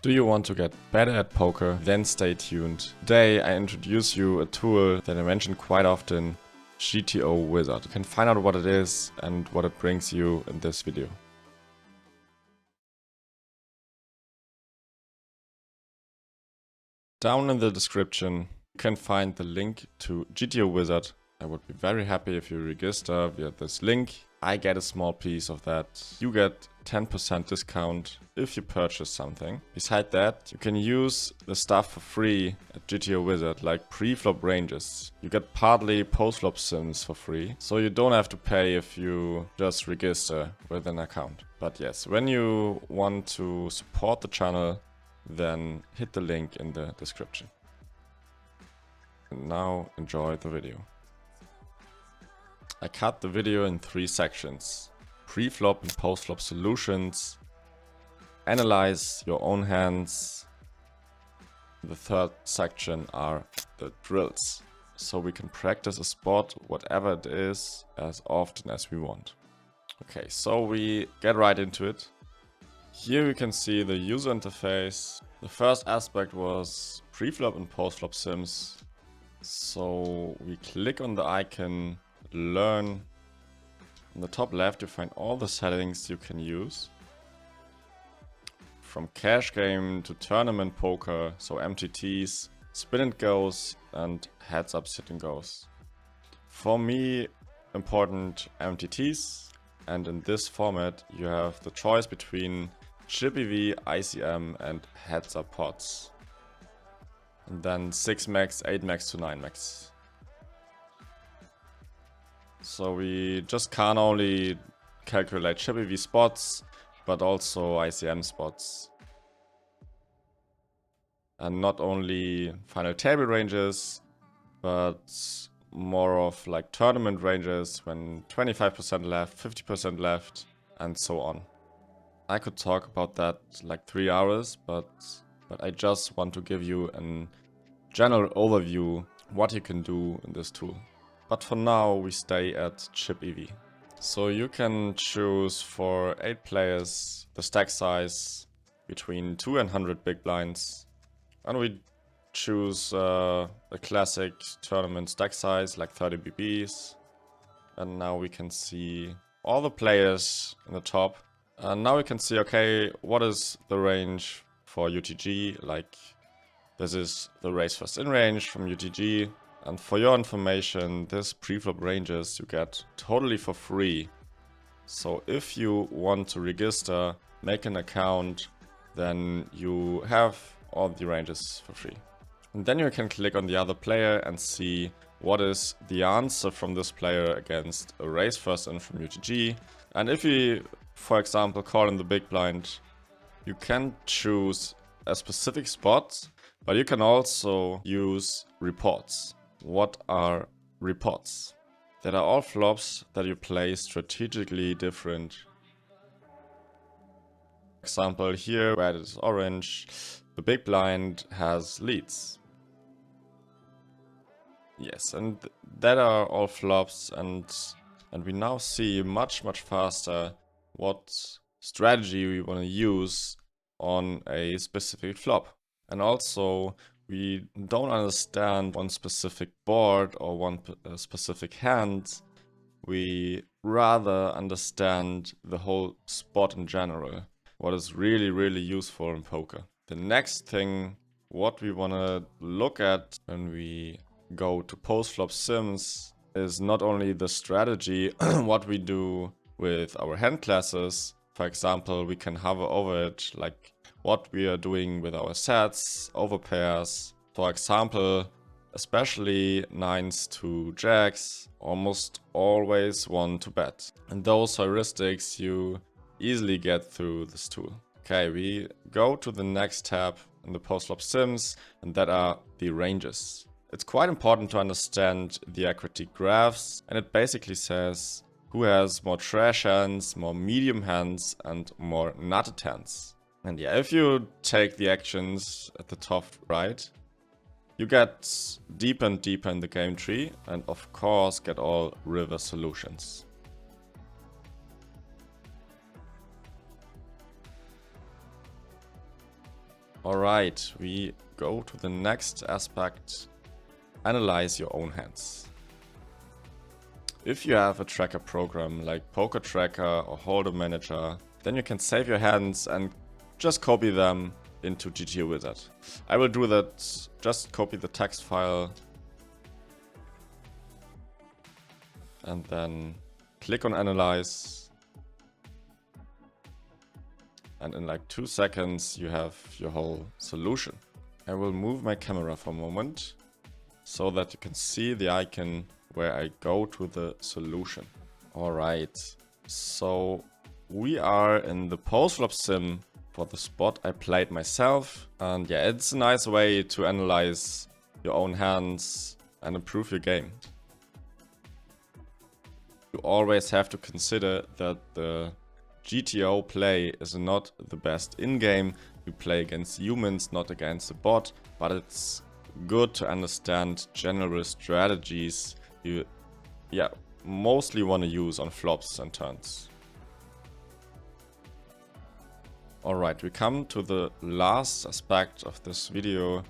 Do you want to get better at poker? Then stay tuned. Today I introduce you a tool that I mention quite often, GTO Wizard. You can find out what it is and what it brings you in this video. Down in the description you can find the link to GTO Wizard. I would be very happy if you register via this link. I get a small piece of that. You get 10% discount if you purchase something. Beside that, you can use the stuff for free at GTO Wizard, like pre-flop ranges. You get partly post-flop sims for free, so you don't have to pay if you just register with an account. But yes, when you want to support the channel, then hit the link in the description. And now enjoy the video. I cut the video in 3 sections: pre-flop and post-flop solutions, analyze your own hands. The third section are the drills, so we can practice a spot, whatever it is, as often as we want. Okay, so we get right into it. Here you can see the user interface. The first aspect was pre-flop and post-flop sims. So we click on the icon, learn. On the top left you find all the settings you can use. From cash game to tournament poker, so MTTs, spin and goes and heads up sit and goes. For me, important MTTs, and in this format you have the choice between chip EV, ICM and heads up pots. And then 6 max, 8 max to 9 max. So we just can't only calculate chip EV spots, but also ICM spots. And not only final table ranges, but more of like tournament ranges when 25% left, 50% left, and so on. I could talk about that like 3 hours, but I just want to give you a general overview what you can do in this tool. But for now we stay at chip EV. So you can choose for 8 players the stack size between 2 and 100 big blinds. And we choose a classic tournament stack size like 30 BBs. And now we can see all the players in the top. And now we can see, okay, what is the range for UTG? Like, this is the raise first in range from UTG. And for your information, this pre-flop ranges you get totally for free. So if you want to register, make an account, then you have all the ranges for free. And then you can click on the other player and see what is the answer from this player against a raise first in from UTG. And if we, for example, call in the big blind, you can choose a specific spot, but you can also use reports. What are reports? That are all flops that you play strategically different. For example, here where it is orange, the big blind has leads. Yes, and that are all flops, and we now see much faster what strategy we want to use on a specific flop. And also we don't understand one specific board or one specific hand. We rather understand the whole spot in general, what is really useful in poker. The next thing what we want to look at when we go to post-flop sims is not only the strategy, what we do with our hand classes. For example, we can hover over it, like what we are doing with our sets, overpairs. For example, especially 9s to jacks almost always want to bet. And those heuristics you easily get through this tool. Okay, we go to the next tab in the post-flop sims, and that are the ranges. It's quite important to understand the equity graphs, and it basically says who has more trash hands, more medium hands, and more nutted hands. And yeah, if you take the actions at the top right, you get deeper and deeper in the game tree, and of course get all river solutions. Alright, we go to the next aspect. Analyze your own hands. If you have a tracker program like Poker Tracker or Holder Manager, then you can save your hands and just copy them into GTO Wizard. I will do that, just copy the text file and then click on Analyze. And in like 2 seconds you have your whole solution. I will move my camera for a moment so that you can see the icon where I go to the solution. Alright, so we are in the post-flop sim for the spot I played myself. And yeah, it's a nice way to analyze your own hands and improve your game. You always have to consider that the GTO play is not the best in-game. You play against humans, not against a bot, but it's good to understand general strategies you mostly want to use on flops and turns. Alright, we come to the last aspect of this video,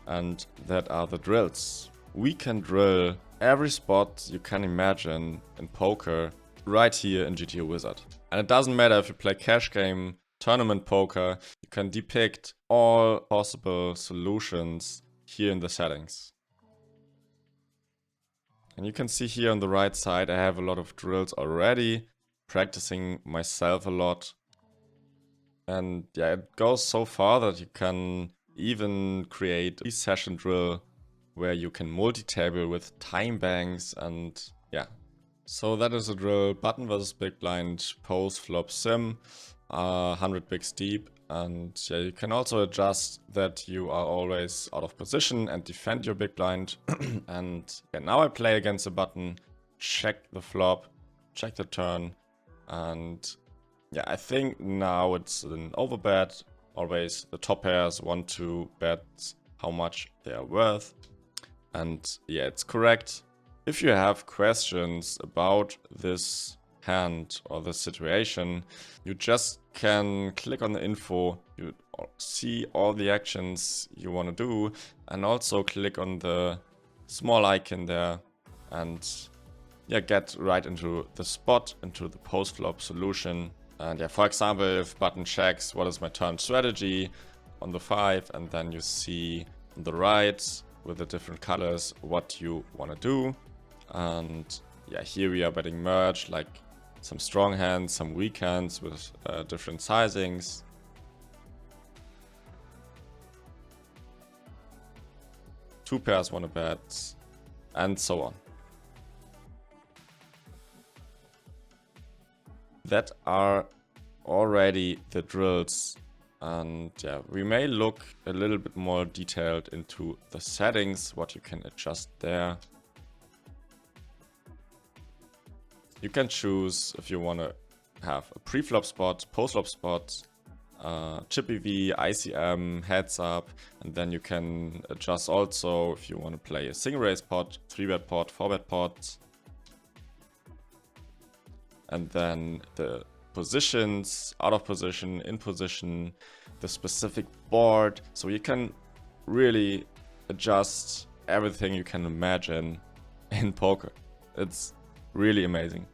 and that are the drills. We can drill every spot you can imagine in poker right here in GTO Wizard. And it doesn't matter if you play cash game, tournament poker, you can depict all possible solutions here in the settings. And you can see here on the right side I have a lot of drills already, practicing myself a lot. And yeah, it goes so far that you can even create a session drill where you can multi-table with time banks and yeah. So that is a drill, button versus big blind, post flop sim, 100 bigs deep. And yeah, you can also adjust that you are always out of position and defend your big blind. And yeah, now I play against the button, check the flop, check the turn, and yeah, I think now it's an overbet. Always the top pairs want to bet how much they are worth. And yeah, it's correct. If you have questions about this hand or the situation, you just can click on the info. You see all the actions you want to do, and also click on the small icon there and yeah, get right into the spot, into the post-flop solution. And yeah, for example, if button checks what is my turn strategy on the 5, and then you see on the right with the different colors what you want to do. And yeah, here we are betting merge, like some strong hands, some weak hands with different sizings. Two pairs want to bet, and so on. That are already the drills, and yeah, we may look a little bit more detailed into the settings, what you can adjust there. You can choose if you want to have a pre-flop spot, post-flop spot, chip EV, ICM, heads up, and then you can adjust also if you want to play a single raise pot, 3-bet pot, 4-bet pot. And then the positions, out of position, in position, the specific board. So you can really adjust everything you can imagine in poker. It's really amazing.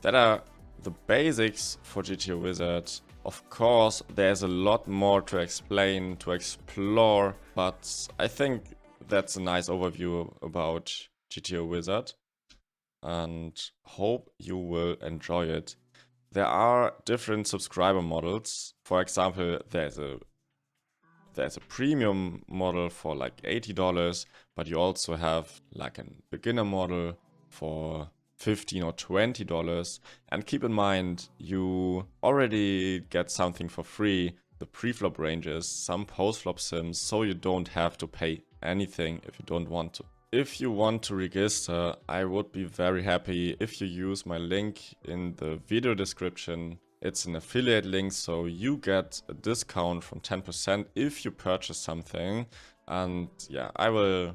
That are the basics for GTO Wizard. Of course, there's a lot more to explain, to explore, but I think that's a nice overview about GTO Wizard, and hope you will enjoy it. There are different subscriber models. For example, there's a premium model for like $80, but you also have like a beginner model for $15 or $20. And keep in mind, you already get something for free, the pre-flop ranges, some post-flop sims, so you don't have to pay anything if you don't want to. If you want to register, I would be very happy if you use my link in the video description. It's an affiliate link, so you get a discount from 10% if you purchase something. And yeah, I will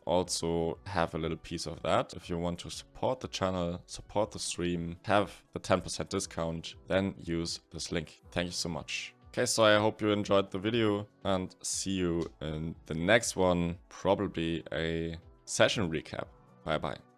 also have a little piece of that. If you want to support the channel, support the stream, have the 10% discount, then use this link. Thank you so much. Okay, so I hope you enjoyed the video and see you in the next one, probably a session recap. Bye bye.